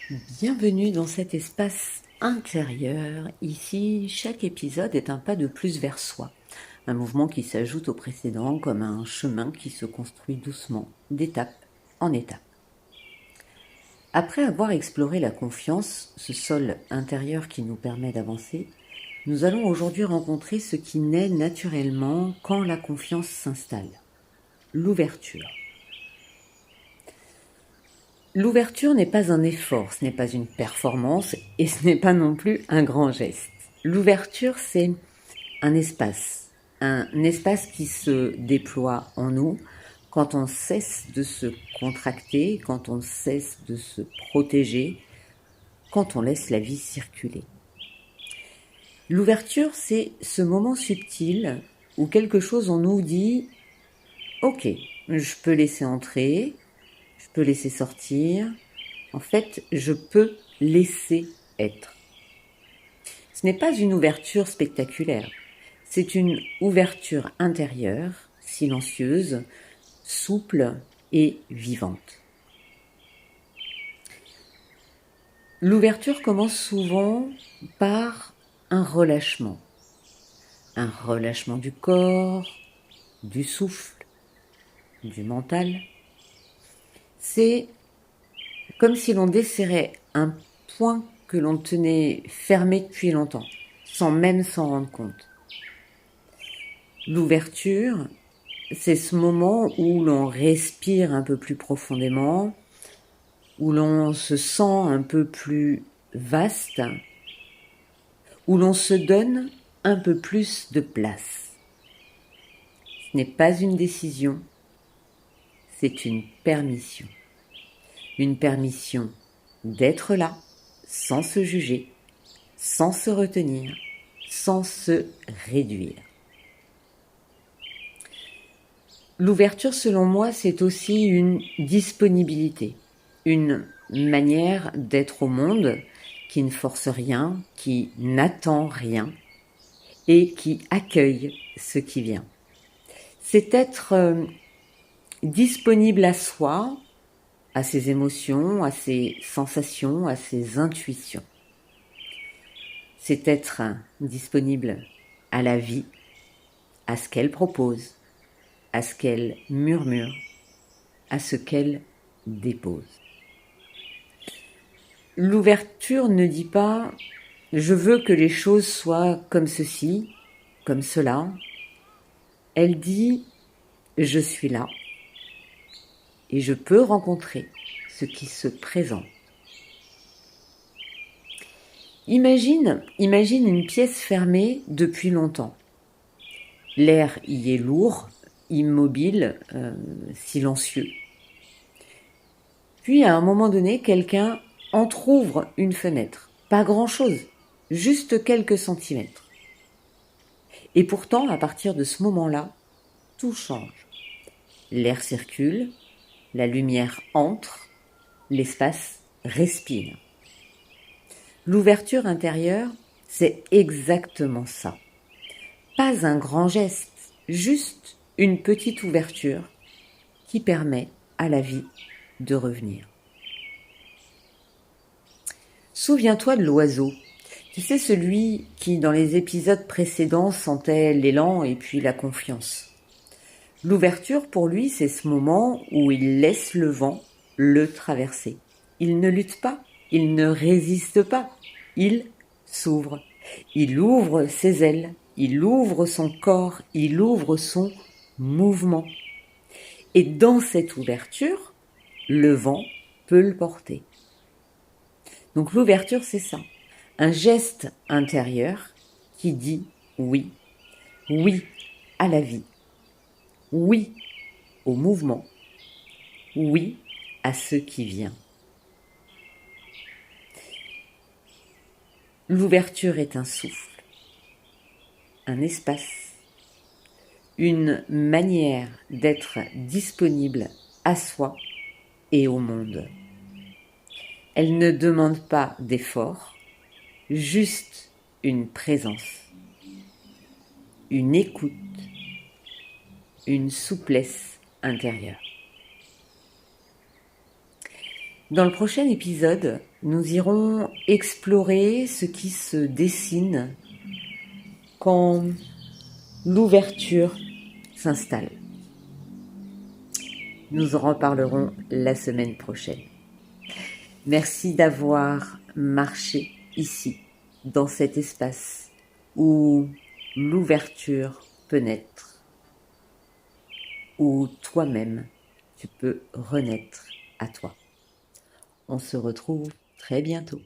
Bienvenue dans cet espace intérieur. Ici, chaque épisode est un pas de plus vers soi. Un mouvement qui s'ajoute au précédent comme un chemin qui se construit doucement, d'étape en étape. Après avoir exploré la confiance, ce sol intérieur qui nous permet d'avancer, nous allons aujourd'hui rencontrer ce qui naît naturellement quand la confiance s'installe. L'ouverture. L'ouverture n'est pas un effort, ce n'est pas une performance et ce n'est pas non plus un grand geste. L'ouverture, c'est un espace qui se déploie en nous quand on cesse de se contracter, quand on cesse de se protéger, quand on laisse la vie circuler. L'ouverture, c'est ce moment subtil où quelque chose en nous dit « Ok, je peux laisser entrer, je peux laisser sortir. En fait, je peux laisser être. » Ce n'est pas une ouverture spectaculaire. C'est une ouverture intérieure, silencieuse, souple et vivante. L'ouverture commence souvent par un relâchement. Un relâchement du corps, du souffle, du mental. C'est comme si l'on desserrait un point que l'on tenait fermé depuis longtemps, sans même s'en rendre compte. L'ouverture, c'est ce moment où l'on respire un peu plus profondément, où l'on se sent un peu plus vaste, où l'on se donne un peu plus de place. Ce n'est pas une décision, c'est une permission. Une permission d'être là, sans se juger, sans se retenir, sans se réduire. L'ouverture, selon moi, c'est aussi une disponibilité, une manière d'être au monde qui ne force rien, qui n'attend rien et qui accueille ce qui vient. C'est être disponible à soi, à ses émotions, à ses sensations, à ses intuitions. C'est être disponible à la vie, à ce qu'elle propose, à ce qu'elle murmure, à ce qu'elle dépose. L'ouverture ne dit pas « je veux que les choses soient comme ceci, comme cela ». Elle dit « je suis là et je peux rencontrer ce qui se présente ». Imagine une pièce fermée depuis longtemps. L'air y est lourd, immobile, silencieux. Puis à un moment donné, quelqu'un entr'ouvre une fenêtre. Pas grand-chose, juste quelques centimètres. Et pourtant, à partir de ce moment-là, tout change. L'air circule, la lumière entre, l'espace respire. L'ouverture intérieure, c'est exactement ça. Pas un grand geste, juste une petite ouverture qui permet à la vie de revenir. Souviens-toi de l'oiseau. Tu sais, celui qui, dans les épisodes précédents, sentait l'élan et puis la confiance. L'ouverture, pour lui, c'est ce moment où il laisse le vent le traverser. Il ne lutte pas, il ne résiste pas, il s'ouvre. Il ouvre ses ailes, il ouvre son corps, il ouvre son mouvement. Et dans cette ouverture, le vent peut le porter. Donc l'ouverture, c'est ça. Un geste intérieur qui dit oui. Oui à la vie. Oui au mouvement. Oui à ce qui vient. L'ouverture est un souffle, un espace, une manière d'être disponible à soi et au monde. Elle ne demande pas d'effort, juste une présence, une écoute, une souplesse intérieure. Dans le prochain épisode, nous irons explorer ce qui se dessine quand l'ouverture s'installe. Nous en reparlerons la semaine prochaine. Merci d'avoir marché ici, dans cet espace où l'ouverture peut naître, où toi-même tu peux renaître à toi. On se retrouve très bientôt.